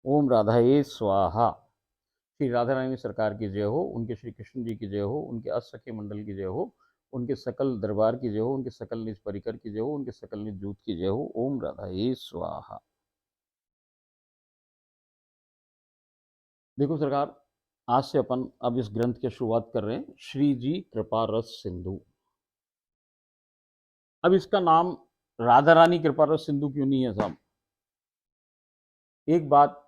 ओम राधाये स्वाहा। श्री राधा रानी सरकार की जय हो, उनके श्री कृष्ण जी की जय हो, उनके अष्टसखी मंडल की जय हो, उनके सकल दरबार की जय हो, उनके सकल निज परिकर की जय हो, उनके सकल निज जूत की जय हो। ओम राधाये स्वाहा। देखो सरकार, आज से अपन अब इस ग्रंथ की शुरुआत कर रहे हैं, श्री जी कृपा रस सिंधु। अब इसका नाम राधा रानी कृपा रस सिंधु क्यों नहीं है साहब? एक बात,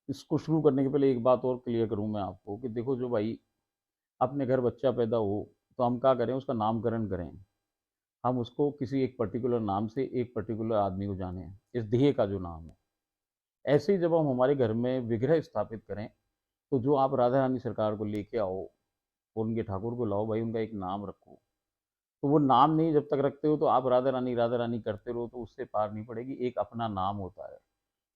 इसको शुरू करने के पहले एक बात और क्लियर करूं मैं आपको कि देखो, जो भाई अपने घर बच्चा पैदा हो तो हम क्या करें, उसका नामकरण करें। हम उसको किसी एक पर्टिकुलर नाम से एक पर्टिकुलर आदमी को जाने, इस ध्येय का जो नाम है। ऐसे ही जब हम हमारे घर में विग्रह स्थापित करें, तो जो आप राधा रानी सरकार को लेके आओ और उनके ठाकुर को लाओ, भाई उनका एक नाम रखो। तो वो नाम नहीं जब तक रखते हो तो आप राधा रानी करते रहो, तो उससे पार नहीं पड़ेगी। एक अपना नाम होता है,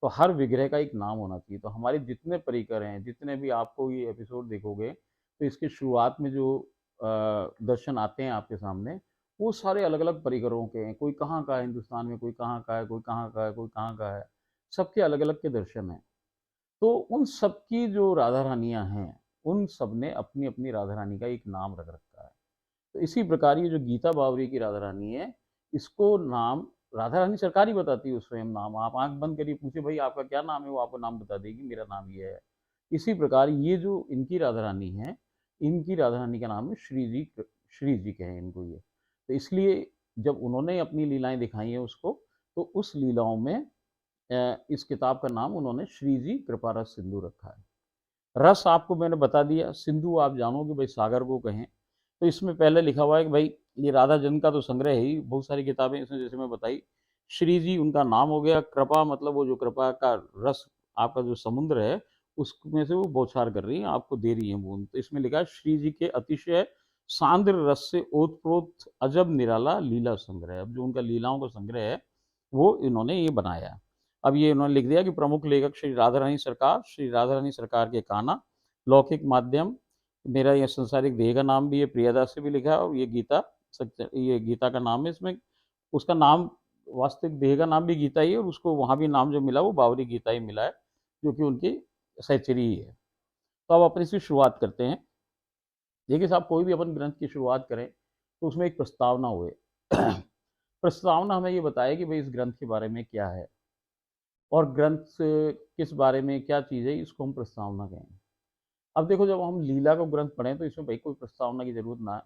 तो हर विग्रह का एक नाम होना चाहिए। तो हमारे जितने परिकर हैं, जितने भी आपको ये एपिसोड देखोगे, तो इसकी शुरुआत में जो दर्शन आते हैं आपके सामने, वो सारे अलग अलग परिकरों के हैं। कोई कहाँ का है हिंदुस्तान में, कोई कहाँ का है, कोई कहाँ का है, कोई कहाँ का है। सबके अलग अलग के दर्शन हैं। तो उन सबकी जो राधा रानियां हैं, उन सब ने अपनी अपनी राधा रानी का एक नाम रख रखा है। तो इसी प्रकार ये जो गीता बावरी की राधा रानी है, इसको नाम राधा रानी सरकार ही बताती है। स्वयं नाम आप आंख बंद करिए, पूछे भाई आपका क्या नाम है, वो आपको नाम बता देगी, मेरा नाम ये है। इसी प्रकार ये जो इनकी राधा रानी है, इनकी राधा रानी का नाम है श्री जी। श्री जी कहें इनको ये। तो इसलिए जब उन्होंने अपनी लीलाएं दिखाई हैं उसको, तो उस लीलाओं में इस किताब का नाम उन्होंने श्री जी कृपा रस सिंधु रखा है। रस आपको मैंने बता दिया, सिंधु आप जानो कि भाई सागर को कहें। तो इसमें पहले लिखा हुआ है कि भाई ये राधा जन का तो संग्रह है ही, बहुत सारी किताबें इसमें जैसे मैं बताई। श्री जी उनका नाम हो गया, कृपा मतलब वो जो कृपा का रस, आपका जो समुद्र है, उसमें से वो बौछार कर रही है, आपको दे रही है बूंद। तो इसमें लिखा है श्री जी के अतिशय सांद्र रस से ओतप्रोत अजब निराला लीला संग्रह। अब जो उनका लीलाओं का संग्रह है, वो इन्होंने ये बनाया। अब ये उन्होंने लिख दिया कि प्रमुख लेखक श्री राधा रानी सरकार, श्री राधा रानी सरकार के काना, लौकिक माध्यम, मेरा ये संसारिक देह का नाम भी है, प्रियदास से भी लिखा है, और ये गीता सत्य, ये गीता का नाम है। इसमें उसका नाम, वास्तविक देह का नाम भी गीता ही है, और उसको वहाँ भी नाम जो मिला वो बावरी गीता ही मिला है, जो कि उनकी सहचरी ही है। तो अब अपनी इसकी शुरुआत करते हैं। देखिए साहब, कोई भी अपन ग्रंथ की शुरुआत करें तो उसमें एक प्रस्तावना हुए। प्रस्तावना हमें ये बताए कि भाई इस ग्रंथ के बारे में क्या है, और ग्रंथ किस बारे में क्या चीज़ है, इसको हम प्रस्तावना कहें। अब देखो, जब हम लीला को ग्रंथ पढ़ें तो इसमें भाई कोई प्रस्तावना की जरूरत ना है।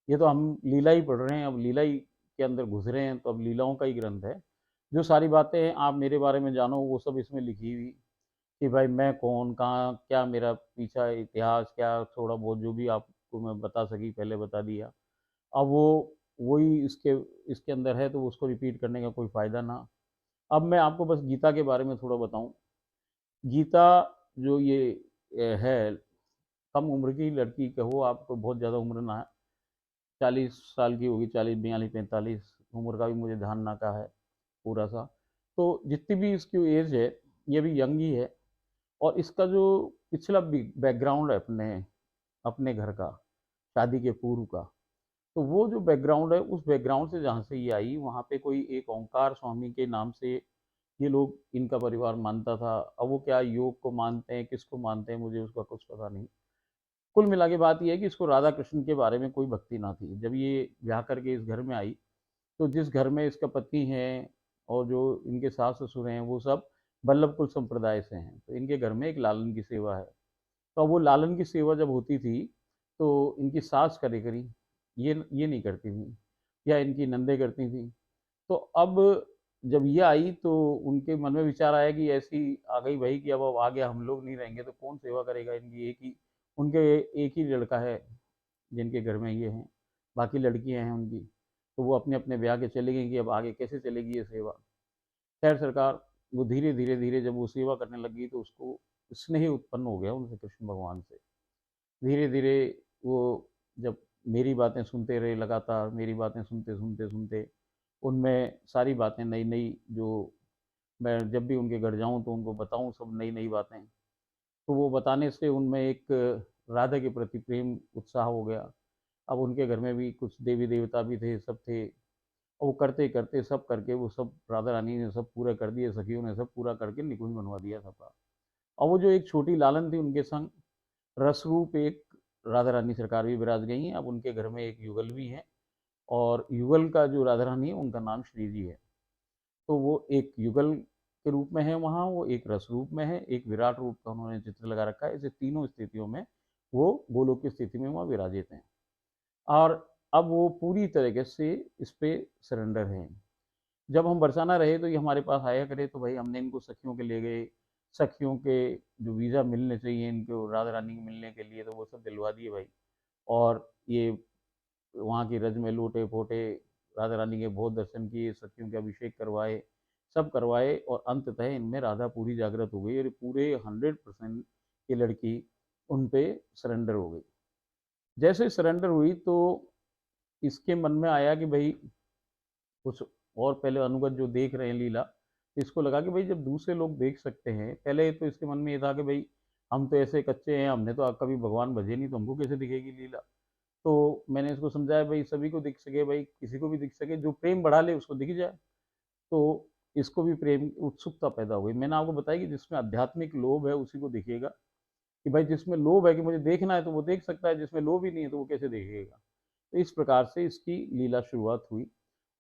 ये तो हम लीला ही पढ़ रहे हैं, अब लीला ही के अंदर घुस रहे हैं, तो अब लीलाओं का ही ग्रंथ है। जो सारी बातें आप मेरे बारे में जानो, वो सब इसमें लिखी हुई, कि भाई मैं कौन, कहाँ, क्या मेरा पीछा इतिहास, क्या थोड़ा बहुत जो भी आपको मैं बता सकी पहले बता दिया। अब वो वही इसके इसके अंदर है, तो उसको रिपीट करने का कोई फ़ायदा ना। अब मैं आपको बस गीता के बारे में थोड़ा बताऊं। गीता जो ये है, कम उम्र की लड़की कहो, आपको बहुत ज़्यादा उम्र ना है, 40 साल की होगी, 40, 42, 45 उम्र का भी मुझे ध्यान ना का है पूरा सा। तो जितनी भी इसकी एज है, ये भी यंग ही है। और इसका जो पिछला बैकग्राउंड है अपने अपने घर का, शादी के पूर्व का, तो वो जो बैकग्राउंड है, उस बैकग्राउंड से जहाँ से ये आई, वहाँ पे कोई एक ओंकार स्वामी के नाम से ये लोग, इनका परिवार मानता था। अब वो क्या योग को मानते हैं, किसको मानते हैं, मुझे उसका कुछ पता नहीं। कुल मिला के बात यह है कि इसको राधा कृष्ण के बारे में कोई भक्ति ना थी। जब ये ब्याह करके इस घर में आई, तो जिस घर में इसका पति है और जो इनके सास ससुर हैं, वो सब बल्लभ कुल संप्रदाय से हैं। तो इनके घर में एक लालन की सेवा है। तो अब वो लालन की सेवा जब होती थी, तो इनकी सास करे करी, ये नहीं करती थी, या इनकी नंदे करती थी। तो अब जब ये आई, तो उनके मन में विचार आया कि ऐसी आ गई भाई, कि अब आ गया, हम लोग नहीं रहेंगे तो कौन सेवा करेगा इनकी। एक ही उनके एक ही लड़का है जिनके घर में ये हैं, बाकी लड़कियां हैं उनकी। तो वो अपने अपने ब्याह के चले गए कि अब आगे कैसे चलेगी ये सेवा। खैर सरकार, वो धीरे धीरे धीरे जब वो सेवा करने लगी, तो उसको स्नेह उत्पन्न हो गया उनसे, कृष्ण भगवान से। धीरे धीरे वो जब मेरी बातें सुनते रहे, लगातार मेरी बातें सुनते सुनते सुनते, उनमें सारी बातें नई नई, जो मैं जब भी उनके घर जाऊं तो उनको बताऊं सब नई नई बातें। तो वो बताने से उनमें एक राधा के प्रति प्रेम उत्साह हो गया। अब उनके घर में भी कुछ देवी देवता भी थे, सब थे। और वो करते करते सब करके, वो सब राधा रानी ने सब पूरा कर दिए, सखियों ने सब पूरा करके निकुंज बनवा दिया सबका। और वो जो एक छोटी लालन थी उनके संग रसरूप एक राधा रानी सरकार भी विराज गई हैं। अब उनके घर में एक युगल भी है, और युगल का जो राधा रानी है उनका नाम श्री जी है। तो वो एक युगल के रूप में है वहाँ, वो एक रस रूप में है, एक विराट रूप का उन्होंने चित्र लगा रखा है। ऐसे तीनों स्थितियों में वो गोलोक की स्थिति में वहाँ विराजित हैं। और अब वो पूरी तरीके से इस पे सरेंडर हैं। जब हम बरसाना रहे तो ये हमारे पास आया करे, तो भाई हमने इनको सखियों के ले गए। सखियों के जो वीज़ा मिलने चाहिए इनको राधा रानी के मिलने के लिए, तो वो सब दिलवा दिए भाई। और ये वहाँ की रज में लूटे पोटे, राधा रानी के बहुत दर्शन किए, सखियों के अभिषेक करवाए, सब करवाए, और अंततः इनमें राधा पूरी जागृत हो गई और पूरे 100% ये लड़की उन पे सरेंडर हो गई। जैसे सरेंडर हुई तो इसके मन में आया कि भाई कुछ और पहले अनुगत जो देख रहे हैं लीला, इसको लगा कि भाई जब दूसरे लोग देख सकते हैं, पहले तो इसके मन में ये था कि भाई हम तो ऐसे कच्चे हैं, हमने तो कभी भगवान भजे नहीं, तो हमको कैसे दिखेगी लीला। तो मैंने इसको समझाया भाई सभी को दिख सके, भाई किसी को भी दिख सके, जो प्रेम बढ़ा ले उसको दिख जाए। तो इसको भी प्रेम उत्सुकता पैदा हो गई। मैंने आपको बताया कि जिसमें आध्यात्मिक लोभ है उसी को दिखेगा, कि भाई जिसमें लोभ है कि मुझे देखना है तो वो देख सकता है, जिसमें लोभ ही नहीं है तो वो कैसे देखेगा। तो इस प्रकार से इसकी लीला शुरुआत हुई।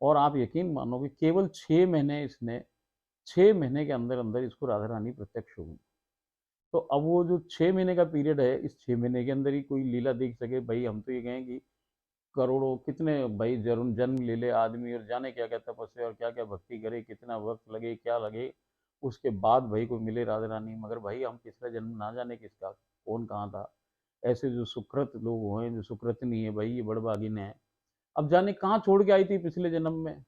और आप यकीन मानो कि केवल 6 महीने इसने 6 महीने के अंदर अंदर इसको राधा रानी प्रत्यक्ष हो गई। तो अब वो जो 6 महीने का पीरियड है, इस 6 महीने के अंदर ही कोई लीला देख सके, भाई हम तो ये कहें कि करोड़ों कितने भाई जरूर जन्म ले ले आदमी, और जाने क्या क्या तपस्या और क्या क्या भक्ति करे, कितना वक्त लगे क्या लगे, उसके बाद भाई कोई मिले राधा रानी। मगर भाई हम पिछला जन्म ना जाने किसका कौन कहाँ था। ऐसे जो सुकृत लोग हैं, जो सुकृत नहीं है भाई, ये बड़भागिन है। अब जाने कहाँ छोड़ के आई थी पिछले जन्म में।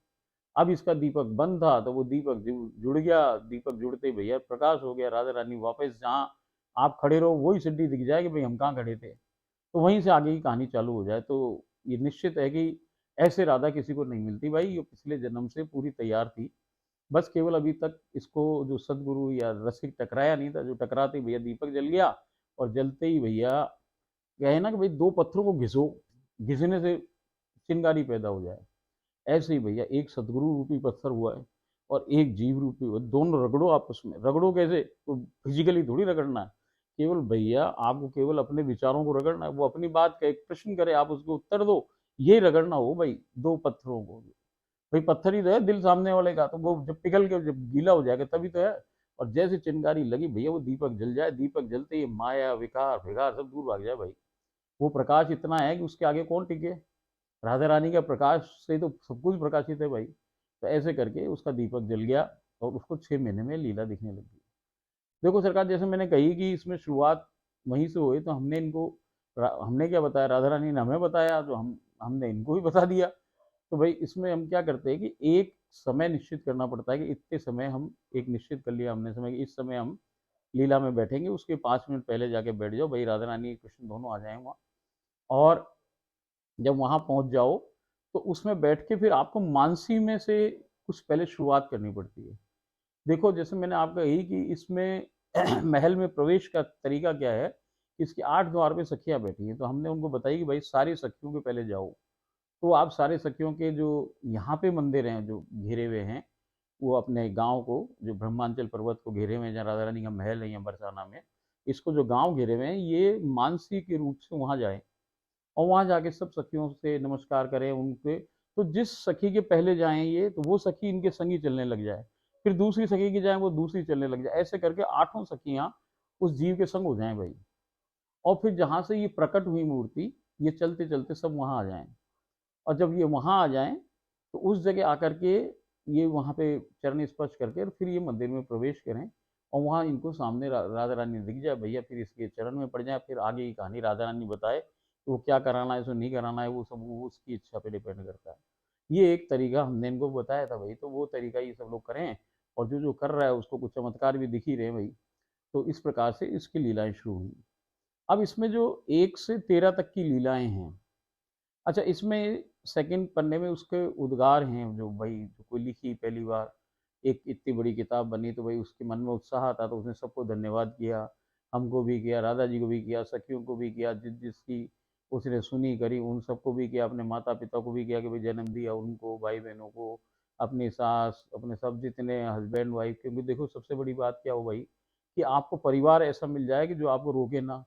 अब इसका दीपक बंद था तो वो दीपक जुड़ गया, दीपक जुड़ते ही भैया प्रकाश हो गया, राधा रानी वापस जहाँ आप खड़े रहो वही सिद्धि दिख जाए कि भाई हम कहाँ खड़े थे। तो वहीं से आगे की कहानी चालू हो जाए। तो ये निश्चित है कि ऐसे राधा किसी को नहीं मिलती भाई, ये पिछले जन्म से पूरी तैयार थी। बस केवल अभी तक इसको जो सदगुरु या रसिक टकराया नहीं था, जो टकराते भैया दीपक जल गया। और जलते ही भैया क्या है ना कि भाई दो पत्थरों को घिसो, घिसने से चिंगारी पैदा हो जाए। ऐसे ही भैया एक सदगुरु रूपी पत्थर हुआ है और एक जीव रूपी हुआ है। दोनों रगड़ो आपस में। रगड़ो कैसे, तो फिजिकली थोड़ी रगड़ना है। केवल भैया आपको केवल अपने विचारों को रगड़ना है। वो अपनी बात का एक प्रश्न करे, आप उसको उत्तर दो, ये रगड़ना हो भाई दो पत्थरों को। भाई पत्थर ही तो है दिल सामने वाले का, तो वो जब पिघल के जब गीला हो जाएगा तभी तो है। और जैसे चिंगारी लगी भैया वो दीपक जल जाए, दीपक जलते ही माया विकार विकार सब दूर भाग जाए भाई। वो प्रकाश इतना है कि उसके आगे कौन टिके। राधा रानी का प्रकाश से तो सब कुछ प्रकाशित है भाई। तो ऐसे करके उसका दीपक जल गया और उसको 6 महीने में लीला दिखने लगी। देखो सरकार, जैसे मैंने कही कि इसमें शुरुआत वहीं से हुई, तो हमने इनको हमने क्या बताया, राधा रानी ने हमें बताया, तो हमने इनको भी बता दिया। तो भाई इसमें हम क्या करते हैं कि एक समय निश्चित करना पड़ता है कि इतने समय हम एक निश्चित कर लिया हमने समय कि इस समय हम लीला में बैठेंगे। उसके 5 मिनट पहले जाके बैठ जाओ भाई, राधा रानी कृष्ण दोनों आ जाए वहाँ। और जब वहाँ पहुँच जाओ तो उसमें बैठ के फिर आपको मानसी में से कुछ पहले शुरुआत करनी पड़ती है। देखो जैसे मैंने आपको यही कि इसमें महल में प्रवेश का तरीका क्या है कि इसके 8 द्वार पे सखियाँ बैठी हैं। तो हमने उनको बताई कि भाई सारी सखियों के पहले जाओ। तो आप सारे सखियों के जो यहाँ पे मंदिर हैं जो घिरे हुए हैं, वो अपने गांव को, जो ब्रह्मांचल पर्वत को घेरे हुए हैं जहाँ राधा रानी का महल है यहाँ बरसाना में, इसको जो गांव घेरे हुए हैं ये मानसी के रूप से वहाँ जाए। और वहाँ जाके सब सखियों से नमस्कार करें उनके। तो जिस सखी के पहले जाएं ये, तो वो सखी इनके संगी चलने लग जाए। फिर दूसरी सखी की जाए, वो दूसरी चलने लग जाए। ऐसे करके 8 सखियाँ उस जीव के संग हो जाएं भाई। और फिर जहाँ से ये प्रकट हुई मूर्ति, ये चलते चलते सब वहाँ आ जाएं। और जब ये वहाँ आ जाएं तो उस जगह आकर के ये वहाँ पे चरण स्पर्श करके और फिर ये मंदिर में प्रवेश करें। और वहाँ इनको सामने राधा रानी दिख जाए भैया, फिर इसके चरण में पड़ जाए। फिर आगे की कहानी राधा रानी बताए कि वो क्या कराना है, उसको नहीं कराना है, वो सब वो उसकी इच्छा पे डिपेंड करता है। ये एक तरीका हमने इनको बताया था भाई, तो वो तरीका ये सब लोग करें। और जो जो कर रहा है उसको कुछ चमत्कार भी दिख ही रहे भाई। तो इस प्रकार से इसकी लीलाएं शुरू हुई। अब इसमें जो 1 से 13 तक की लीलाएं हैं, अच्छा इसमें सेकंड पन्ने में उसके उद्गार हैं, जो भाई जो कोई लिखी पहली बार एक इतनी बड़ी किताब बनी, तो भाई उसके मन में उत्साह था, तो उसने सबको धन्यवाद किया। हमको भी किया, राधा जी को भी किया, सखियों को भी किया, जिसकी उसने सुनी करी उन सबको भी किया, अपने माता पिता को भी किया कि भाई जन्म दिया उनको, भाई बहनों को, अपनी सास, अपने सब जितने हस्बैंड वाइफ। क्योंकि देखो सबसे बड़ी बात क्या हो भाई कि आपको परिवार ऐसा मिल जाए कि जो आपको रोके ना,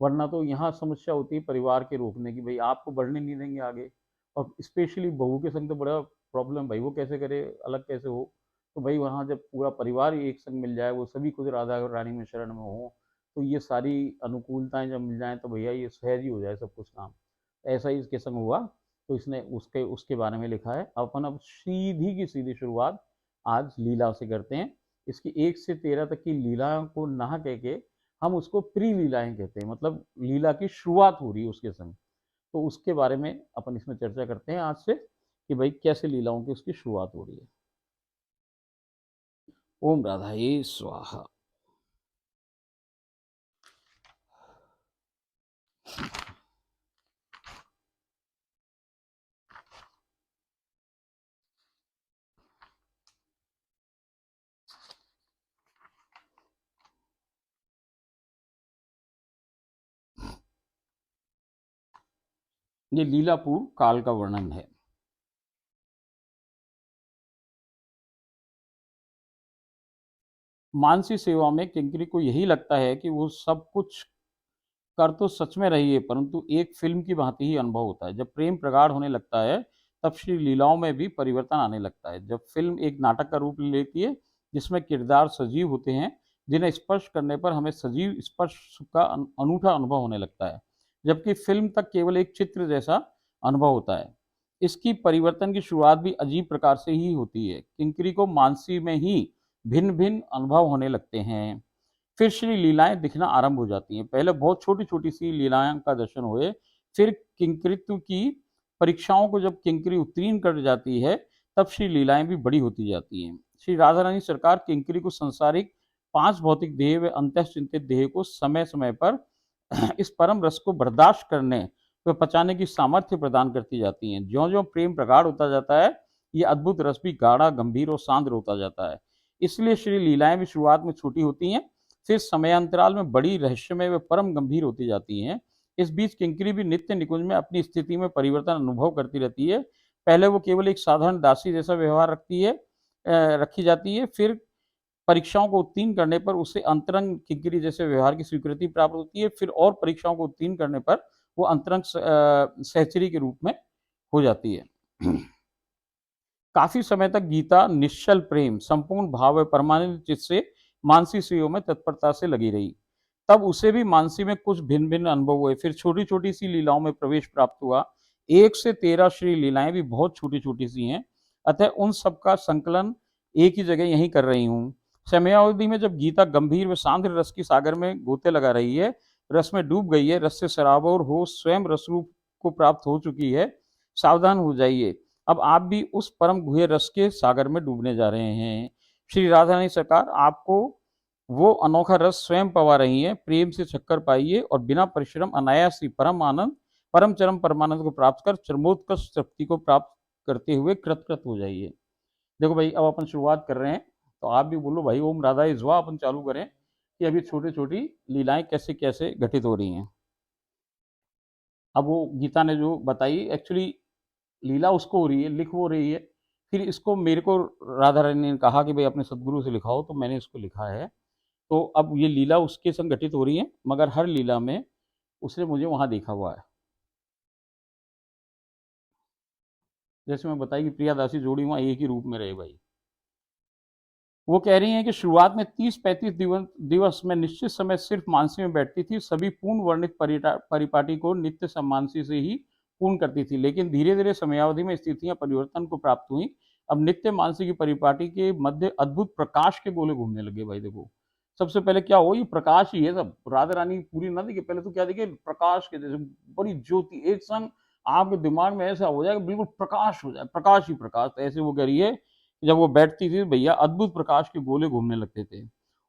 वरना तो यहाँ समस्या होती है परिवार के रोकने की, भाई आपको बढ़ने नहीं देंगे आगे। और स्पेशली बहू के संग तो बड़ा प्रॉब्लम, भाई वो कैसे करे, अलग कैसे हो। तो भाई वहाँ जब पूरा परिवार ही एक संग मिल जाए, वो सभी खुद राधा रानी में शरण में हो, तो ये सारी अनुकूलताएं जब मिल जाएं तो भैया ये सहज ही हो जाए सब कुछ काम। ऐसा ही इसके संग हुआ। तो इसने उसके उसके बारे में लिखा है। अपन अब सीधी की सीधी शुरुआत आज लीला से करते हैं। इसकी 1 से 13 तक की लीलाओं को ना कह के हम उसको प्री लीलाएं कहते हैं, मतलब लीला की शुरुआत हो रही है उसके संग। तो उसके बारे में अपन इसमें चर्चा करते हैं आज से कि भाई कैसे लीलाओं की उसकी शुरुआत हो रही है। ओम राधा ये स्वाहा। ये लीलापुर काल का वर्णन है। मानसी सेवा में किंकरी को यही लगता है कि वो सब कुछ कर तो सच में रही है, परंतु एक फिल्म की भांति ही अनुभव होता है। जब प्रेम प्रगाढ़ होने लगता है तब श्री लीलाओं में भी परिवर्तन आने लगता है। जब फिल्म एक नाटक का रूप ले लेती है जिसमें किरदार सजीव होते हैं, जिन्हें स्पर्श करने पर हमें सजीव स्पर्श का अनूठा अनुभव होने लगता है, जबकि फिल्म तक केवल एक चित्र जैसा अनुभव होता है। इसकी परिवर्तन की शुरुआत भी अजीब प्रकार से ही होती है। किंकरी को मानसी में ही भिन्न भिन्न अनुभव होने लगते हैं। फिर श्री लीलाएं दिखना आरंभ हो जाती हैं। पहले बहुत छोटी छोटी सी लीलाएं का दर्शन हुए, फिर किंकरित्व की परीक्षाओं को जब किंकरी उत्तीर्ण कर जाती है तब श्री लीलाएं भी बड़ी होती जाती हैं। श्री राधा रानी सरकार किंकरी को संसारिक 5 भौतिक देह व अंतःचिंतित देह को समय समय पर इस परम रस को बर्दाश्त करने व पचाने की सामर्थ्य प्रदान करती जाती हैं। ज्यो ज्यो प्रेम प्रगाढ़ होता जाता है, ये अद्भुत रस भी गाढ़ा, गंभीर और सांद्र होता जाता है। इसलिए श्री लीलाएं भी शुरुआत में छोटी होती हैं, फिर समयांतराल में बड़ी रहस्यमय व परम गंभीर होती जाती हैं। इस बीच किंकरी भी नित्य निकुंज में अपनी स्थिति में परिवर्तन अनुभव करती रहती है। पहले वो केवल एक साधारण दासी जैसा व्यवहार रखी जाती है, फिर परीक्षाओं को उत्तीर्ण करने पर उसे अंतरंग किंकरी जैसे व्यवहार की स्वीकृति प्राप्त होती है, फिर और परीक्षाओं को उत्तीर्ण करने पर वो अंतरंग सहचरी के रूप में हो जाती है। काफी समय तक गीता निश्चल प्रेम, संपूर्ण भाव व परमानंद चित्त से मानसी सेवा में तत्परता से लगी रही। तब उसे भी मानसी में कुछ भिन्न भिन्न अनुभव हुए, फिर छोटी छोटी सी लीलाओं में प्रवेश प्राप्त हुआ। 1 से 13 श्री लीलाएं भी बहुत छोटी छोटी सी हैं, अतः उन सबका संकलन एक ही जगह यही कर रही हूँ। समयावधि में जब गीता गंभीर व सांद्र रस की सागर में गोते लगा रही है, रस में डूब गई है, रस से सराबोर हो स्वयं रस रूप को प्राप्त हो चुकी है, सावधान हो जाइए, अब आप भी उस परम गुह्य रस के सागर में डूबने जा रहे हैं। श्री राधा रानी सरकार आपको वो अनोखा रस स्वयं पवा रही है। प्रेम से चक्कर पाइए और बिना परिश्रम अनायास ही परम आनंद, परम चरम परमानंद को प्राप्त कर चरमोत्कर्ष शक्ति को प्राप्त करते हुए कृतकृत हो जाइए। देखो भाई, अब अपन शुरुआत कर रहे हैं, तो आप भी बोलो भाई ओम राधा इज़वा। अपन चालू करें कि अभी छोटी छोटी लीलाएं कैसे कैसे घटित हो रही हैं। अब वो गीता ने जो बताई, एक्चुअली लीला उसको हो रही है, लिख वो रही है। फिर इसको मेरे को राधा रानी ने कहा कि भाई अपने सदगुरु से लिखाओ, तो मैंने इसको लिखा है। तो अब ये लीला उसके संग घटित हो रही है, मगर हर लीला में उसने मुझे वहां देखा हुआ है। जैसे मैं बताई कि प्रिया दासी जोड़ी वहां एक ही रूप में रहे भाई। वो कह रही हैं कि शुरुआत में 30-35 दिवस में निश्चित समय सिर्फ मानसी में बैठती थी, सभी पूर्ण वर्णित परिपाटी को नित्य सम्मानसी से ही पूर्ण करती थी, लेकिन धीरे धीरे समयावधि में स्थितियां परिवर्तन को प्राप्त हुई। अब नित्य मानसी की परिपाटी के मध्य अद्भुत प्रकाश के गोले घूमने लगे भाई। देखो, सबसे पहले क्या हो, ये प्रकाश ही है सब। राधा रानी पूरी ना देखिए, पहले तो क्या देखिए, प्रकाश के जैसे बड़ी ज्योति एक संग आपके दिमाग में ऐसा हो जाएगा, बिल्कुल प्रकाश हो जाए, प्रकाश ही प्रकाश। तो ऐसे वो कह रही है, जब वो बैठती थी भैया अद्भुत प्रकाश के गोले घूमने लगते थे।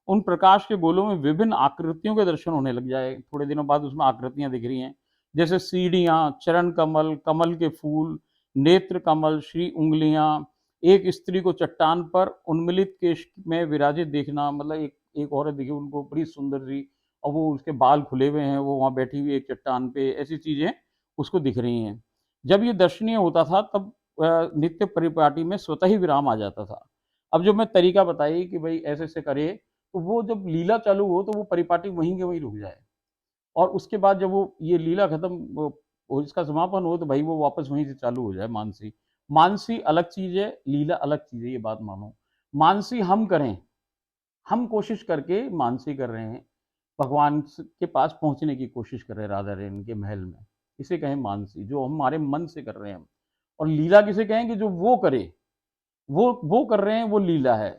उन प्रकाश के गोलों में विभिन्न आकृतियों के दर्शन होने लग जाए। थोड़े दिनों बाद उसमें आकृतियां दिख रही हैं, जैसे सीढ़ियां, चरण कमल, कमल के फूल, नेत्र कमल, श्री उंगलियां, एक स्त्री को चट्टान पर उन्मिलित केश में विराजित देखना, मतलब एक एक औरत दिखी उनको बड़ी सुंदर सी, और वो उसके बाल खुले हुए हैं, वो वहां बैठी हुई एक चट्टान पे, ऐसी चीजें उसको दिख रही हैं। जब ये दर्शनीय होता था तब नित्य परिपाटी में स्वतः ही विराम आ जाता था। अब जो मैं तरीका बताई कि भाई ऐसे ऐसे करे, तो वो जब लीला चालू हो तो वो परिपाटी वहीं के वहीं रुक जाए, और उसके बाद जब वो ये लीला खत्म वो इसका समापन हो तो भाई वो वापस वहीं से चालू हो जाए मानसी। मानसी अलग चीज़ है, लीला अलग चीज़ है, ये बात मानो। मानसी हम करें, हम कोशिश करके मानसी कर रहे हैं, भगवान के पास पहुंचने की कोशिश कर रहे हैं राधा रानी के महल में, इसे कहें मानसी, जो हमारे मन से कर रहे हैं हम। और लीला किसे कहें कि जो वो करे, वो कर रहे हैं, वो लीला है।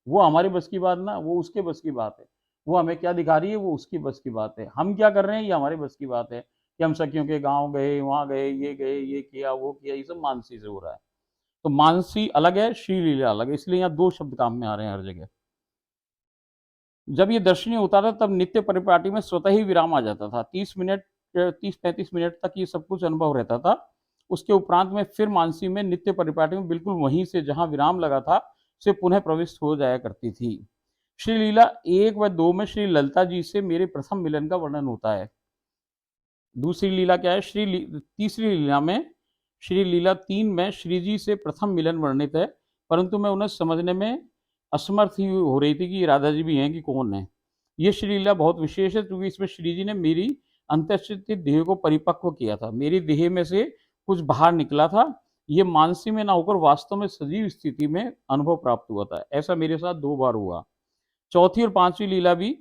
वो हमारे बस की बात ना, वो उसके बस की बात है। वो हमें क्या दिखा रही है, वो उसकी बस की बात है। हम क्या कर रहे हैं, ये हमारे बस की बात है कि हम सखियों के गांव गए, वहां गए, ये किया, वो किया, ये सब मानसी से हो रहा है। तो मानसी अलग है, श्री लीला अलग है, इसलिए यहाँ दो शब्द काम में आ रहे हैं हर जगह। जब ये दर्शनीय होता था तब नित्य परिपाटी में स्वतः ही विराम आ जाता था। 30-35 मिनट तक ये सब कुछ अनुभव रहता था। उसके उपरांत में फिर मानसी में नित्य परिपाटी में बिल्कुल वहीं से जहां विराम लगा था से पुनः प्रविष्ट हो जाया करती थी। श्री लीला 1 व 2 में श्री ललिता जी से मेरे प्रथम मिलन का वर्णन होता है। दूसरी लीला क्या है, तीसरी लीला में, श्री लीला 3 में श्री जी से प्रथम मिलन वर्णित है, परंतु मैं उन्हें समझने में असमर्थ ही हो रही थी कि राधा जी भी हैं कि कौन है। ये श्री लीला बहुत विशेष है क्योंकि इसमें श्री जी ने मेरी अंतःस्थित देह को परिपक्व किया था, मेरी देह में से कुछ बाहर निकला था। ये मानसी में ना होकर वास्तव में सजीव स्थिति में अनुभव प्राप्त हुआ था। ऐसा मेरे साथ 2 बार हुआ। चौथी और पांचवी लीला भी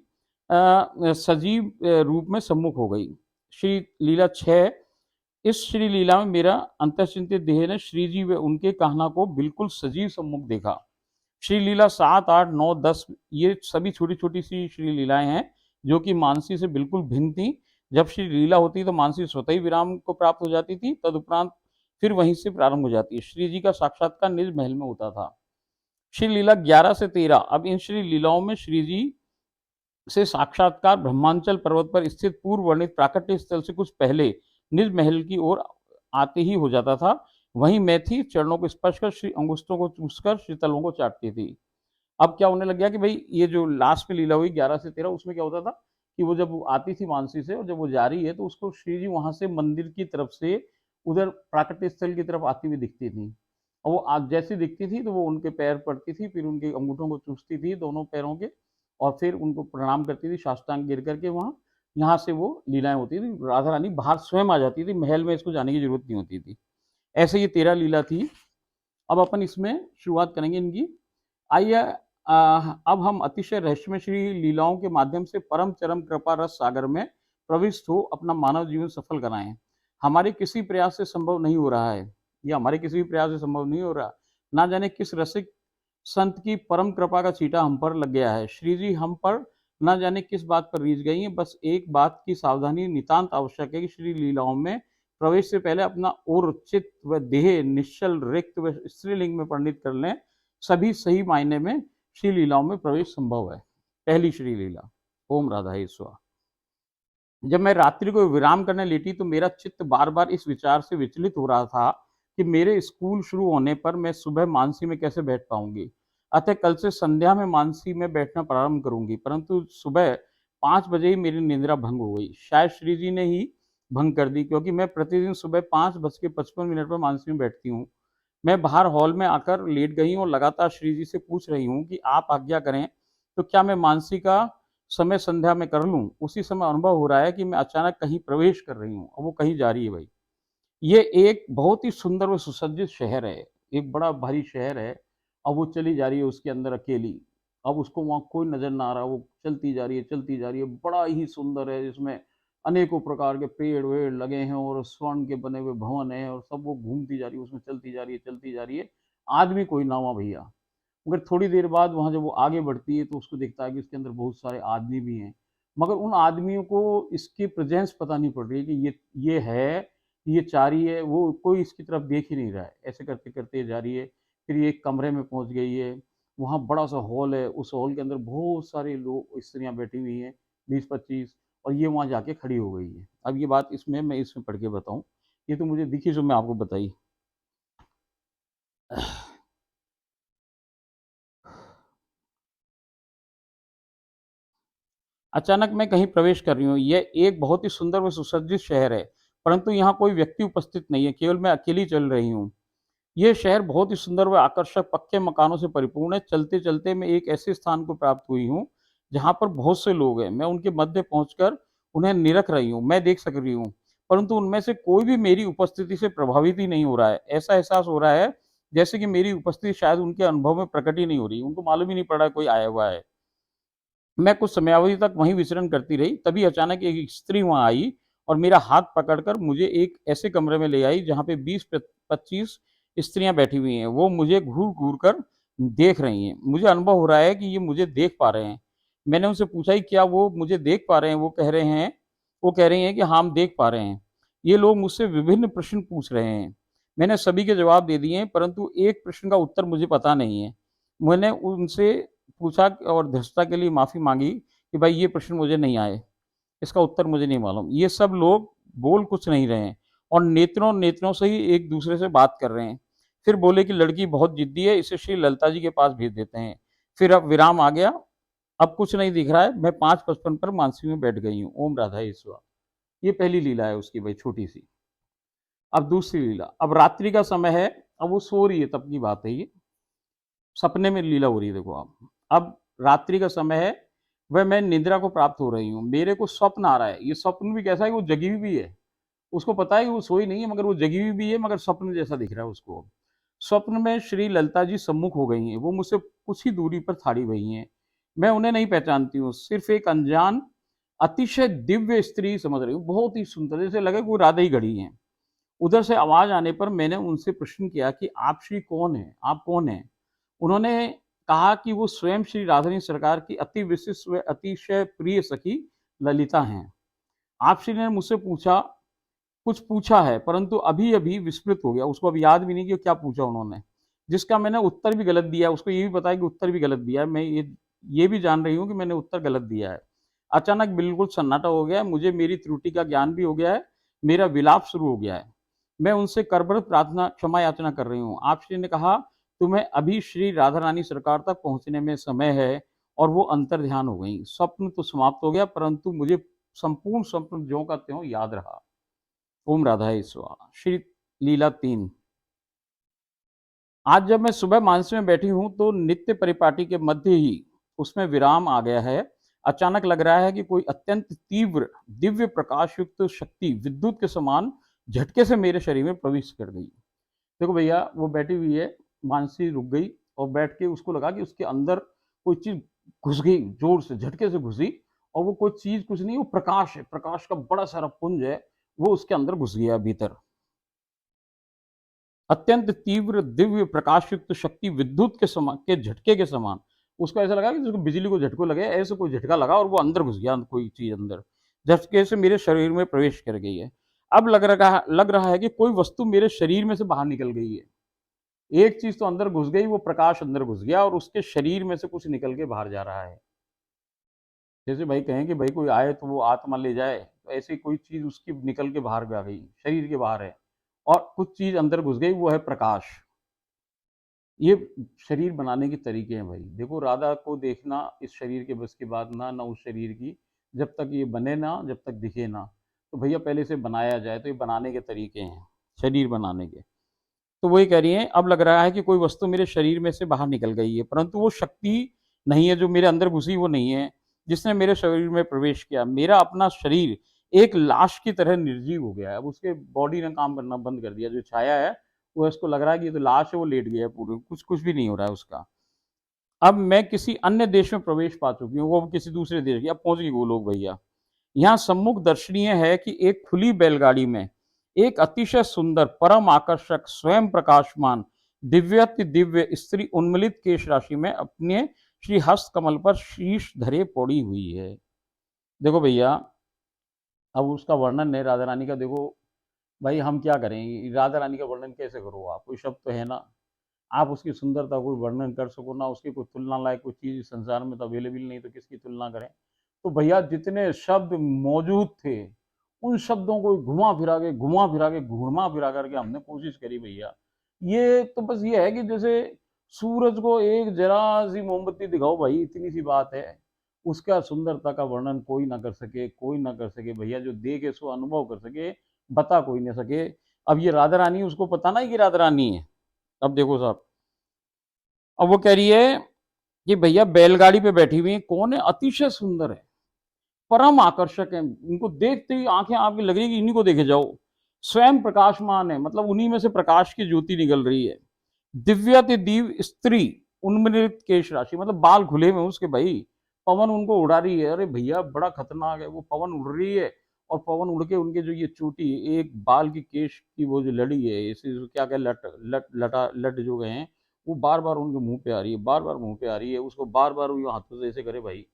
सजीव रूप में सम्मुख हो गई। श्री लीला 6, इस श्री लीला में मेरा अंतःचिंतित देह ने श्री जी व उनके कहना को बिल्कुल सजीव सम्मुख देखा। श्री लीला 7, 8, 9, 10 ये सभी छोटी छोटी सी श्री लीलाएं हैं जो कि मानसी से बिल्कुल भिन्न थी। जब श्री लीला होती तो मानसी स्वतः ही विराम को प्राप्त हो जाती थी, तदुपरांत फिर वहीं से प्रारंभ हो जाती है। श्री जी का साक्षात्कार निज महल में होता था। श्री लीला 11 से 13, अब इन श्री लीलाओं में श्री जी से साक्षात्कार ब्रह्मांचल पर्वत पर स्थित पूर्व वर्णित प्राकट्य स्थल से कुछ पहले निज महल की ओर आते ही हो जाता था। वहीं मैं थी, चरणों को स्पर्श कर श्री अंगुष्ठों को चूसकर श्रीतलों को चाटती थी। अब क्या होने लग गया कि भाई ये जो लास्ट में लीला हुई 11 से 13, उसमें क्या होता था कि वो जब आती थी मानसी से और जब वो जा रही है तो उसको श्री जी वहां से मंदिर की तरफ से उधर प्राकट्य स्थल की तरफ आती हुई दिखती थी। और वो जैसी दिखती थी तो वो उनके पैर पड़ती थी, फिर उनके अंगूठों को चूसती थी दोनों पैरों के, और फिर उनको प्रणाम करती थी साष्टांग गिर करके वहाँ। यहाँ से वो लीलाएं होती थी, राधा रानी बाहर स्वयं आ जाती थी, महल में इसको जाने की जरूरत नहीं होती थी। ऐसे ये 13 लीला थी। अब अपन इसमें शुरुआत करेंगे इनकी। आइए अब हम अतिशय रहस्यमय श्री लीलाओं के माध्यम से परम चरम कृपा रस सागर में प्रविष्ट हो अपना मानव जीवन सफल कराएं। हमारे किसी प्रयास से संभव नहीं हो रहा है, ये हमारे किसी भी प्रयास से संभव नहीं हो रहा। ना जाने किस रसिक संत की परम कृपा का चीटा हम पर लग गया है। श्री जी हम पर ना जाने किस बात पर रीझ गई है। बस एक बात की सावधानी नितांत आवश्यक है कि श्री लीलाओं में प्रवेश से पहले अपना और चित्त व देह निश्चल रिक्त व स्त्रीलिंग में परिणित कर लें। सभी सही मायने में श्री लीलाओं में प्रवेश संभव है। पहली श्री लीला, ओम राधा ईश्वर। जब मैं रात्रि को विराम करने लेटी तो मेरा चित्त बार बार इस विचार से विचलित हो रहा था कि मेरे स्कूल शुरू होने पर मैं सुबह मानसी में कैसे बैठ पाऊंगी। अतः कल से संध्या में मानसी में बैठना प्रारंभ करूंगी, परंतु सुबह 5 बजे ही मेरी निंद्रा भंग हो गई। शायद श्री जी ने ही भंग कर दी, क्योंकि मैं प्रतिदिन सुबह 5:55 पर मानसी में बैठती हूँ। मैं बाहर हॉल में आकर लेट गई हूँ और लगातार श्री जी से पूछ रही हूँ कि आप आज्ञा करें तो क्या मैं मानसी का समय संध्या में कर लूँ। उसी समय अनुभव हो रहा है कि मैं अचानक कहीं प्रवेश कर रही हूँ और वो कहीं जा रही है भाई। ये एक बहुत ही सुंदर व सुसज्जित शहर है, एक बड़ा भारी शहर है, और वो चली जा रही है उसके अंदर अकेली। अब उसको वहाँ कोई नजर ना आ रहा, वो चलती जा रही है, चलती जा रही है। बड़ा ही सुंदर है, जिसमें अनेकों प्रकार के पेड़ वेड़ लगे हैं और स्वर्ण के बने हुए भवन है, और सब वो घूमती जा रही है, उसमें चलती जा रही है, चलती जा रही है। आदमी कोई ना हुआ भैया। मगर थोड़ी देर बाद वहाँ जब वो आगे बढ़ती है तो उसको देखता है कि इसके अंदर बहुत सारे आदमी भी हैं, मगर उन आदमियों को इसकी प्रेजेंस पता नहीं पड़ रही है कि ये है, ये चारी है, वो कोई इसकी तरफ देख ही नहीं रहा है। ऐसे करते करते जा रही है, फिर ये एक कमरे में पहुंच गई है। वहाँ बड़ा सा हॉल है, उस हॉल के अंदर बहुत सारे लोग स्त्रियाँ बैठी हुई हैं, 20-25, और ये वहाँ जाके खड़ी हो गई है। अब ये बात इसमें मैं इसमें पढ़ के बताऊँ, ये तो मुझे दिखी जो मैं आपको बताई। अचानक मैं कहीं प्रवेश कर रही हूँ। यह एक बहुत ही सुंदर व सुसज्जित शहर है, परंतु यहाँ कोई व्यक्ति उपस्थित नहीं है, केवल मैं अकेली चल रही हूँ। यह शहर बहुत ही सुंदर व आकर्षक पक्के मकानों से परिपूर्ण है। चलते चलते मैं एक ऐसे स्थान को प्राप्त हुई हूँ जहाँ पर बहुत से लोग हैं, मैं उनके मध्य पहुँचकर उन्हें निरख रही हूँ, मैं देख सक रही हूँ, परंतु उनमें से कोई भी मेरी उपस्थिति से प्रभावित ही नहीं हो रहा है। ऐसा एहसास हो रहा है जैसे कि मेरी उपस्थिति शायद उनके अनुभव में प्रकट ही नहीं हो रही, उनको मालूम ही नहीं पड़ रहा कोई आया हुआ है। मैं कुछ समयावधि तक वहीं विचरण करती रही, तभी अचानक एक स्त्री वहां आई और मेरा हाथ पकड़कर मुझे एक ऐसे कमरे में ले आई जहां पे 20-25 स्त्रियां बैठी हुई हैं। वो मुझे घूर घूर कर देख रही हैं। मुझे अनुभव हो रहा है कि ये मुझे देख पा रहे हैं। मैंने उनसे पूछा कि क्या वो मुझे देख पा रहे हैं? वो कह रही हैं कि हाँ, हम देख पा रहे हैं। ये लोग मुझसे विभिन्न प्रश्न पूछ रहे हैं। मैंने सभी के जवाब दे दिए हैं, परंतु एक प्रश्न का उत्तर मुझे पता नहीं है। मैंने उनसे पूछा और धृष्टता के लिए माफ़ी मांगी कि भाई ये प्रश्न मुझे नहीं आए, इसका उत्तर मुझे नहीं मालूम। ये सब लोग बोल कुछ नहीं रहे हैं और नेत्रों नेत्रों से ही एक दूसरे से बात कर रहे हैं। फिर बोले कि लड़की बहुत जिद्दी है, इसे श्री ललिता जी के पास भेज देते हैं। फिर अब विराम आ गया। अब कुछ नहीं दिख रहा है। मैं 5:55 पर मानसी में बैठ गई हूँ। ओम राधा ईश्वर। ये पहली लीला है उसकी भाई, छोटी सी। अब दूसरी लीला। अब रात्रि का समय है। अब वो सो रही है, तब की बात है ये। सपने में लीला हो रही है, देखो आप। अब रात्रि का समय है, वह मैं निद्रा को प्राप्त हो रही हूँ। मेरे को स्वप्न आ रहा है। ये स्वप्न भी कैसा है, वो जगी हुई भी है। उसको पता है कि वो सोई नहीं है, मगर वो जगी हुई भी है, मगर स्वप्न जैसा दिख रहा है उसको। स्वप्न में श्री ललिता जी सम्मुख हो गई हैं। वो मुझसे कुछ ही दूरी पर खड़ी हुई हैं। मैं उन्हें नहीं पहचानती हूँ, सिर्फ एक अनजान अतिशय दिव्य स्त्री समझ रही हूँ, बहुत ही सुंदर, जैसे लगे कोई राधा ही खड़ी है। उधर से आवाज आने पर मैंने उनसे प्रश्न किया कि आप श्री कौन है, आप कौन है? उन्होंने कहा कि वो स्वयं श्री राधारानी सरकार की अति विशिष्ट व अतिशय प्रिय सखी ललिता हैं। आप श्री ने मुझसे पूछा, कुछ पूछा है, परंतु अभी अभी विस्मृत हो गया। उसको अभी याद भी नहीं कि क्या पूछा उन्होंने, जिसका मैंने उत्तर भी गलत दिया है। उसको ये भी पता है कि उत्तर भी गलत दिया है। मैं ये भी जान रही हूँ कि मैंने उत्तर गलत दिया है। अचानक बिल्कुल सन्नाटा हो गया है। मुझे मेरी त्रुटि का ज्ञान भी हो गया है। मेरा विलाप शुरू हो गया है। मैं उनसे करबद्ध प्रार्थना क्षमा याचना कर रही हूँ। आप श्री ने कहा, तुम्हें अभी श्री राधा रानी सरकार तक पहुंचने में समय है। और वो अंतर ध्यान हो गई। स्वप्न तो समाप्त हो गया, परंतु मुझे संपूर्ण स्वप्न ज्यों का त्यों याद रहा। ओम राधा स्वाहा। श्री लीला 3। आज जब मैं सुबह मानस में बैठी हूं तो नित्य परिपाटी के मध्य ही उसमें विराम आ गया है। अचानक लग रहा है कि कोई अत्यंत तीव्र दिव्य प्रकाश युक्त शक्ति विद्युत के समान झटके से मेरे शरीर में प्रवेश कर गई। देखो भैया, वो बैठी हुई है, मानसी रुक गई और बैठ के उसको लगा कि उसके अंदर कोई चीज घुस गई, जोर से झटके से घुसी। और वो कोई चीज कुछ नहीं, वो प्रकाश है, प्रकाश का बड़ा सारा पुंज है, वो उसके अंदर घुस गया भीतर। अत्यंत तीव्र दिव्य प्रकाशयुक्त शक्ति विद्युत के समान के झटके के समान। उसको ऐसा लगा कि जिसको बिजली को झटको लगे, ऐसे कोई झटका लगा और वो अंदर घुस गया, कोई चीज अंदर झटके से मेरे शरीर में प्रवेश कर गई है। अब लग रहा है कि कोई वस्तु मेरे शरीर में से बाहर निकल गई है। एक चीज तो अंदर घुस गई, वो प्रकाश अंदर घुस गया और उसके शरीर में से कुछ निकल के बाहर जा रहा है। जैसे भाई कहें कि भाई कोई आए तो वो आत्मा ले जाए, तो ऐसी कोई चीज उसकी निकल के बाहर आ गई, शरीर के बाहर है। और कुछ चीज अंदर घुस गई, वो है प्रकाश। ये शरीर बनाने के तरीके हैं भाई। देखो, राधा को देखना इस शरीर के बस की बात ना ना उस शरीर की। जब तक ये बने ना, जब तक दिखे ना, तो भैया पहले से बनाया जाए। तो ये बनाने के तरीके हैं, शरीर बनाने के। तो वही कह रही है, अब लग रहा है कि कोई वस्तु मेरे शरीर में से बाहर निकल गई है, परंतु वो शक्ति नहीं है जो मेरे अंदर घुसी, वो नहीं है जिसने मेरे शरीर में प्रवेश किया। मेरा अपना शरीर एक लाश की तरह निर्जीव हो गया है। अब उसके बॉडी ने काम करना बंद कर दिया। जो छाया है, वो इसको लग रहा है कि ये तो लाश है, वो लेट गया है पूरे, कुछ कुछ भी नहीं हो रहा है उसका। अब मैं किसी अन्य देश में प्रवेश पा चुकी हूँ, वो किसी दूसरे देश की। अब पहुंच गई वो लोग भैया। यहाँ सम्मुख दर्शनीय है कि एक खुली बैलगाड़ी में एक अतिशय सुंदर, परम आकर्षक, स्वयं प्रकाशमान, दिव्याति दिव्य स्त्री उन्मलित केश राशि में अपने श्री हस्त कमल पर शीश धरे पड़ी हुई है। देखो भैया, अब उसका वर्णन है राधा रानी का। देखो भाई, हम क्या करें, राधा रानी का वर्णन कैसे करो आप? कोई शब्द तो है ना, आप उसकी सुंदरता कोई वर्णन कर सको ना, उसकी कोई तुलना लायक कोई चीज संसार में तो अवेलेबल नहीं, तो किसकी तुलना करें? तो भैया जितने शब्द मौजूद थे, उन शब्दों को घुमा फिरा करके हमने कोशिश करी भैया। ये तो बस ये है कि जैसे सूरज को एक जरा सी मोमबत्ती दिखाओ भाई, इतनी सी बात है। उसका सुंदरता का वर्णन कोई ना कर सके, कोई ना कर सके भैया। जो देखे सो अनुभव कर सके, बता कोई ना सके। अब ये राधा रानी, उसको पता ना कि राधा रानी है। अब देखो साहब, अब वो कह रही है कि भैया बैलगाड़ी पे बैठी हुई है, कौन है, अतिशय सुंदर है, परम आकर्षक है, उनको देखते ही आंखें आपकी लग रही है कि इन्हीं को देखे जाओ, स्वयं प्रकाशमान है, मतलब उन्हीं में से प्रकाश की ज्योति निकल रही है। दिव्यति दिव स्त्री, उन्मलित केश राशि, मतलब बाल खुले में उसके भाई, पवन उनको उड़ा रही है। अरे भैया बड़ा खतरनाक है, वो पवन उड़ रही है और पवन उड़ के उनके जो ये चोटी, एक बाल की केश की वो जो लड़ी है, इसे क्या क्या लट लट लटा लट जो गए हैं, वो बार बार उनके मुंह पे आ रही है, बार बार मुंह पे आ रही है, उसको बार बार वो हाथों से ऐसे करे भाई।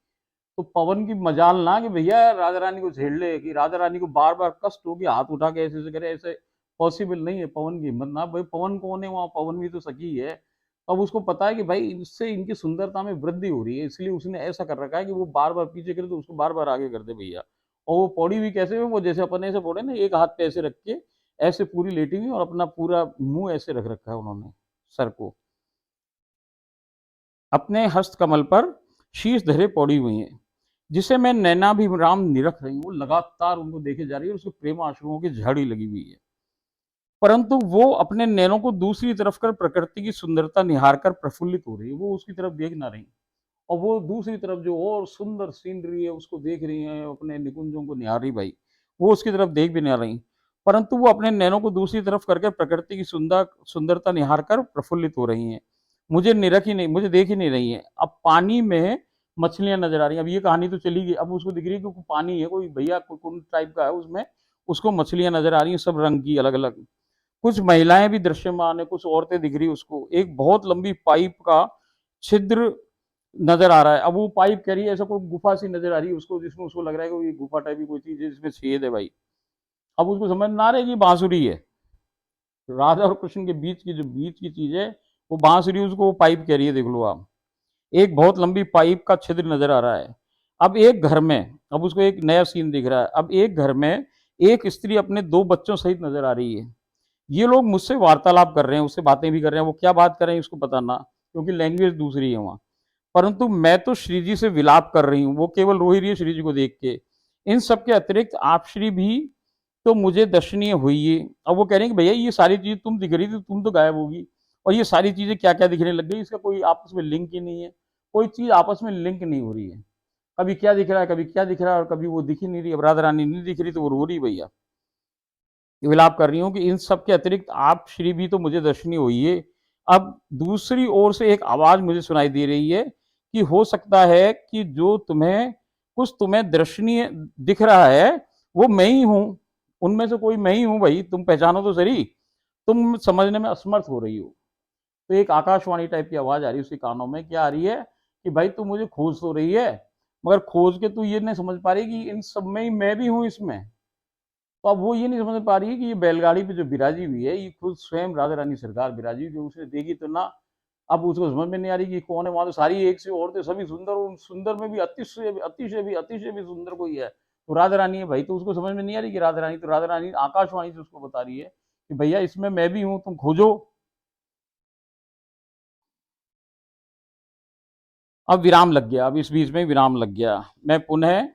तो पवन की मजाल ना कि भैया राधा रानी को छेड़ ले, कि राधा रानी को बार बार कष्ट हो कि हाथ उठा के ऐसे ऐसे करे, ऐसे पॉसिबल नहीं है। पवन की हिम्मत ना, भाई पवन कौन है वहां, पवन भी तो सखी है। अब उसको पता है कि भाई इससे इनकी सुंदरता में वृद्धि हो रही है, इसलिए उसने ऐसा कर रखा है कि वो बार बार पीछे करे तो उसको बार बार आगे कर दे भैया। और वो पौड़ी भी कैसे में, वो जैसे अपन ऐसे पौड़े ना, एक हाथ पे ऐसे रख के ऐसे पूरी लेटी हुई, और अपना पूरा मुंह ऐसे रख रखा है उन्होंने, सर को अपने हस्त कमल पर शीश धरे पौड़ी हुई है, जिसे मैं नैनाभिराम निरख रही हूँ। लगातार उनको देखे जा रही है, उसको प्रेम आंसुओं की झाड़ी लगी हुई है, परंतु वो अपने नैनों को दूसरी तरफ कर प्रकृति की सुंदरता निहार कर प्रफुल्लित हो रही है, वो उसकी तरफ देख ना रही, और वो दूसरी तरफ जो और सुंदर सीनरी है उसको देख रही है, अपने निकुंजों को निहार रही भाई, वो उसकी तरफ देख भी नहीं रही, परंतु वो अपने नैनों को दूसरी तरफ करके प्रकृति की सुंदरता निहार कर प्रफुल्लित हो रही हैं। मुझे निरख ही नहीं, मुझे देख ही नहीं रही है। अब पानी में मछलियां नजर आ रही हैं, अब ये कहानी तो चली गई, अब उसको दिख रही है कि पानी है, कोई भैया कोई कुंड टाइप का है उसमें, उसको मछलियां नजर आ रही हैं, सब रंग की अलग अलग। कुछ महिलाएं भी दृश्यमान है, कुछ औरतें दिख रही उसको, एक बहुत लंबी पाइप का छिद्र नजर आ रहा है। अब वो पाइप कह रही है, ऐसा कोई गुफा सी नजर आ रही है उसको, जिसमें उसको लग रहा है कि ये गुफा टाइप की कोई चीज है जिसमें छेद है भाई। अब उसको समझ में आ रहा है कि बांसुरी है, राधा और कृष्ण के बीच की जो बीच की चीज है वो बांसुरी, उसको वो पाइप कह रही है, देख लो आप। एक बहुत लंबी पाइप का छिद्र नजर आ रहा है। अब एक घर में, अब उसको एक नया सीन दिख रहा है, अब एक घर में एक स्त्री अपने दो बच्चों सहित नजर आ रही है। ये लोग मुझसे वार्तालाप कर रहे हैं, उससे बातें भी कर रहे हैं, वो क्या बात कर रहे हैं उसको पता ना, क्योंकि लैंग्वेज दूसरी है वहां। परंतु मैं तो श्री जी से विलाप कर रही हूँ, वो केवल रो ही रही है श्री जी को देख के। इन सब के अतिरिक्त आप श्री भी तो मुझे दर्शनीय हुई है। अब वो कह रहे हैं कि भैया ये सारी चीज तुम दिख रही थी, तुम तो गायब होगी, और ये सारी चीजें क्या क्या दिखने लग गई, इसका कोई आपस में लिंक ही नहीं है, कोई चीज आपस में लिंक नहीं हो रही है। कभी क्या दिख रहा है, कभी क्या दिख रहा है, और कभी वो दिख ही नहीं रही। अब राधा रानी नहीं दिख रही तो वो रो रही भैया, विलाप कर रही हूँ कि इन सब के अतिरिक्त आप श्री भी तो मुझे दर्शनीय हुई है। अब दूसरी ओर से एक आवाज मुझे सुनाई दे रही है कि हो सकता है कि जो तुम्हें कुछ तुम्हें दर्शनीय दिख रहा है वो मैं ही हूं, उनमें से कोई मैं ही हूं भाई, तुम पहचानो तो सही, तुम समझने में असमर्थ हो रही हो। तो एक आकाशवाणी टाइप की आवाज आ रही है उसके कानों में, क्या आ रही है कि भाई तू मुझे खोज तो रही है, मगर खोज के तू ये नहीं समझ पा रही कि इन सब में ही मैं भी हूं इसमें। तो अब वो ये नहीं समझ पा रही है कि ये बैलगाड़ी पे जो बिराजी हुई है, ये खुद स्वयं राधा रानी सरकार बिराजी, जो उसने देखी तो ना, अब उसको समझ में नहीं आ रही कि कौन है। वहां तो सारी एक से औरतें सभी सुंदर, उन सुंदर में भी अतिशय भी सुंदर कोई है, तो राधा रानी है भाई। तो उसको समझ में नहीं आ रही कि राधा रानी, तो राधा रानी आकाशवाणी से उसको बता रही है कि भैया इसमें मैं भी हूं, तुम खोजो। अब विराम लग गया, अब इस बीच में विराम लग गया। मैं पुनः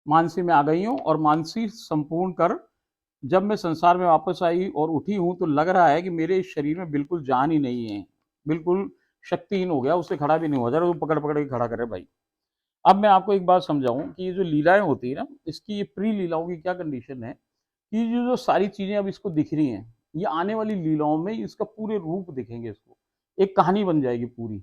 मानसी में आ गई हूँ, और मानसी संपूर्ण कर जब मैं संसार में वापस आई और उठी हूं तो लग रहा है कि मेरे इस शरीर में बिल्कुल जान ही नहीं है, बिल्कुल शक्तिहीन हो गया, उससे खड़ा भी नहीं हो जा रहा, वो पकड़ पकड़ के खड़ा करे भाई। अब मैं आपको एक बात समझाऊं कि ये जो लीलाएं होती है ना, इसकी ये प्री लीलाओं की क्या कंडीशन है कि जो सारी चीजें अब इसको दिख रही हैं, ये आने वाली लीलाओं में इसका पूरे रूप दिखेंगे, इसको एक कहानी बन जाएगी पूरी।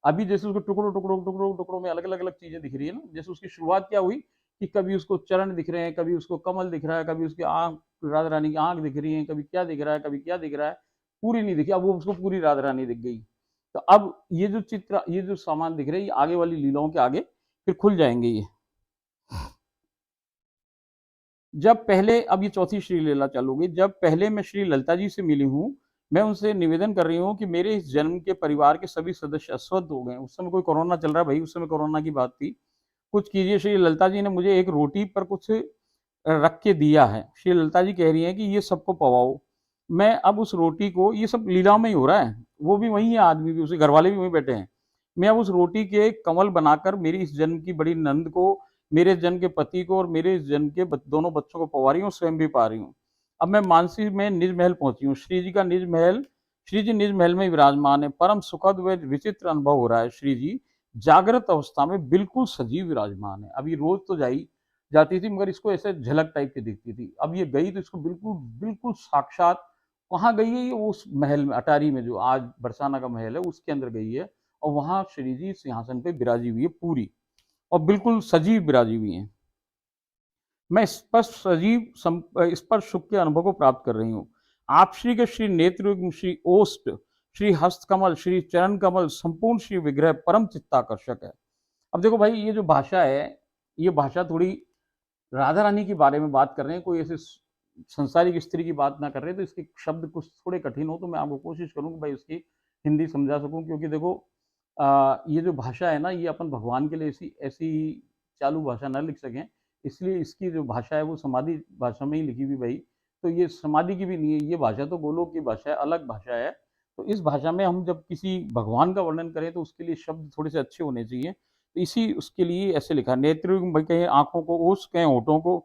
अभी जैसे उसको टुकड़ों टुकड़ों टुकड़ों टुकड़ों में अलग अलग अलग चीजें दिख रही है ना, जैसे उसकी शुरुआत क्या हुई कि कभी उसको चरण दिख रहे हैं, कभी उसको कमल दिख रहा है, कभी उसकी आंख, राधा रानी की आंख दिख रही है, कभी क्या दिख रहा है, कभी क्या दिख रहा है, पूरी नहीं दिखी। अब वो उसको पूरी राधा रानी दिख गई। तो अब ये जो चित्र, ये जो सामान दिख रहे हैं, ये आगे वाली लीलाओं के आगे फिर खुल जाएंगे ये। जब पहले, अब ये चौथी श्री लीला चालू हुई, जब पहले मैं श्री ललिता जी से मिली हूँ, मैं उनसे निवेदन कर रही हूँ कि मेरे इस जन्म के परिवार के सभी सदस्य अस्वस्थ हो गए। उस समय कोई कोरोना चल रहा है भाई, उस समय कोरोना की बात थी। कुछ कीजिए। श्री ललिता जी ने मुझे एक रोटी पर कुछ रख के दिया है। श्री ललिता जी कह रही हैं कि ये सबको पवाओ। मैं अब उस रोटी को, ये सब लीलाओं में ही हो रहा है, वो भी वही है, आदमी भी, उसके घर वाले भी वहीं बैठे हैं। मैं अब उस रोटी के कमल बनाकर मेरी इस जन्म की बड़ी नंद को, मेरे जन्म के पति को और मेरे इस जन्म के दोनों बच्चों को पवा रही हूँ, स्वयं भी पा रही हूँ। अब मैं मानसी में निज महल पहुंची हूँ। श्री जी का निज महल श्री जी निज महल में विराजमान है, परम सुखद व विचित्र अनुभव हो रहा है। श्री जी जागृत अवस्था में बिल्कुल सजीव विराजमान है। अभी रोज तो जाती थी, मगर इसको ऐसे झलक टाइप की दिखती थी। अब ये गई तो इसको बिल्कुल बिल्कुल साक्षात, कहाँ गई है ये, उस महल में, अटारी में, जो आज बरसाना का महल है उसके अंदर गई है। और वहां श्री जी सिंहासन पे विराजी हुई है पूरी, और बिल्कुल सजीव विराजी हुई है। मैं स्पष्ट स्पर्श सुख के अनुभव को प्राप्त कर रही हूँ। आप श्री के श्री नेत्र, श्री ओष्ठ, श्री हस्त कमल, श्री चरण कमल, संपूर्ण श्री विग्रह परम चित्ताकर्षक है। अब देखो भाई, ये जो भाषा है, ये भाषा थोड़ी राधा रानी के बारे में बात कर रहे हैं, कोई ऐसे संसारिक स्त्री की बात ना कर रहे हैं, तो इसके शब्द कुछ थोड़े कठिन हो तो मैं आपको कोशिश करूँ कि भाई उसकी हिंदी समझा सकूँ। क्योंकि देखो ये जो भाषा है ना, ये अपन भगवान के लिए ऐसी ऐसी चालू भाषा ना लिख सकें, इसलिए इसकी जो भाषा है वो समाधि भाषा में ही लिखी हुई भाई। तो ये समाधि की भी नहीं है, ये भाषा तो गोलोक की भाषा है, अलग भाषा है। तो इस भाषा में हम जब किसी भगवान का वर्णन करें तो उसके लिए शब्द थोड़े से अच्छे होने चाहिए। तो इसी उसके लिए ऐसे लिखा, नेत्र भाई कहें आंखों को, ओस कहें होठों को,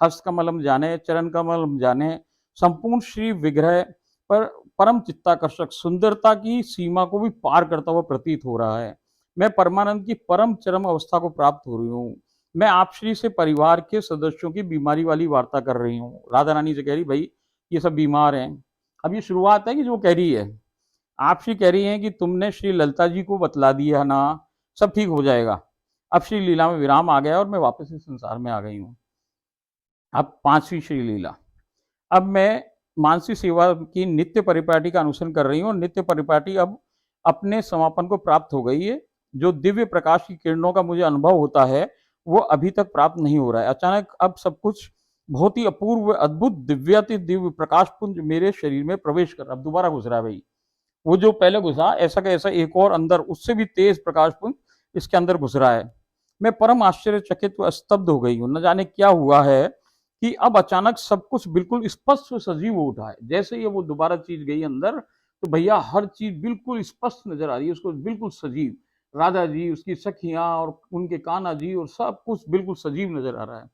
हस्त कमल हम जाने, चरण कमल हम जाने, संपूर्ण श्री विग्रह पर परम चित्ताकर्षक, सुंदरता की सीमा को भी पार करता हुआ प्रतीत हो रहा है। मैं परमानंद की परम चरम अवस्था को प्राप्त हो रही हूँ। मैं आप श्री से परिवार के सदस्यों की बीमारी वाली वार्ता कर रही हूँ। राधा रानी से कह रही, भाई ये सब बीमार हैं। अब ये शुरुआत है कि जो कह रही है, आप श्री कह रही हैं कि तुमने श्री ललिता जी को बतला दिया ना, सब ठीक हो जाएगा। अब श्री लीला में विराम आ गया और मैं वापस इस संसार में आ गई हूँ। अब पांचवी श्री लीला। अब मैं मानसिक सेवा की नित्य परिपाटी का अनुसरण कर रही हूँ, और नित्य परिपाटी अब अपने समापन को प्राप्त हो गई है। जो दिव्य प्रकाश की किरणों का मुझे अनुभव होता है वो अभी तक प्राप्त नहीं हो रहा है। अचानक अब सब कुछ बहुत ही अपूर्व, अद्भुत, दिव्याति दिव्य प्रकाश पुंज मेरे शरीर में प्रवेश कर, अब दोबारा घुस रहा है भाई। वो जो पहले घुसा, ऐसा का ऐसा एक और अंदर उससे भी तेज प्रकाश पुंज इसके अंदर घुस रहा है। मैं परम आश्चर्यचकित व स्तब्ध हो गई हूँ। न जाने क्या हुआ है कि अब अचानक सब कुछ बिल्कुल स्पष्ट व सजीव हो उठा है। जैसे ही वो दोबारा चीज गई अंदर, तो भैया हर चीज बिल्कुल स्पष्ट नजर आ रही है उसको, बिल्कुल सजीव। राधा जी, उसकी सखियां और उनके कान्हा जी, और सब कुछ बिल्कुल सजीव नजर आ रहा है।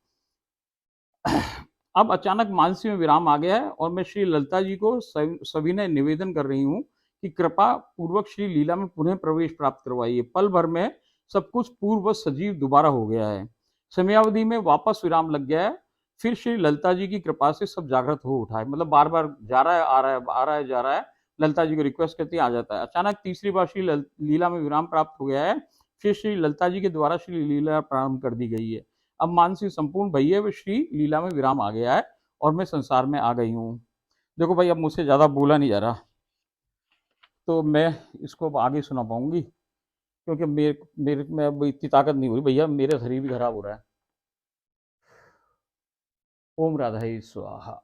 अब अचानक मानसी में विराम आ गया है, और मैं श्री ललिता जी को सविनय निवेदन कर रही हूँ कि कृपा पूर्वक श्री लीला में पुनः प्रवेश प्राप्त करवाइए। पल भर में सब कुछ पूर्व सजीव दोबारा हो गया है। समयावधि में वापस विराम लग गया है। फिर श्री ललिता जी की कृपा से सब जागृत हो उठा है। मतलब बार बार जा रहा है, आ रहा है, आ रहा है, जा रहा है, ललिता जी को रिक्वेस्ट करती है, आ जाता है। अचानक तीसरी बार श्री लीला में विराम प्राप्त हो गया है। फिर श्री ललिता जी के द्वारा श्री लीला प्रारंभ कर दी गई है। अब मानसिक संपूर्ण भैया व श्री लीला में विराम आ गया है, और मैं संसार में आ गई हूँ। देखो भाई, अब मुझसे ज़्यादा बोला नहीं जा रहा, तो मैं इसको अब आगे सुना पाऊंगी, क्योंकि मेरे मेरे में अब इतनी ताकत नहीं हो रही भैया, मेरा शरीर भी खराब हो रहा है। ओम राधा स्वाहा।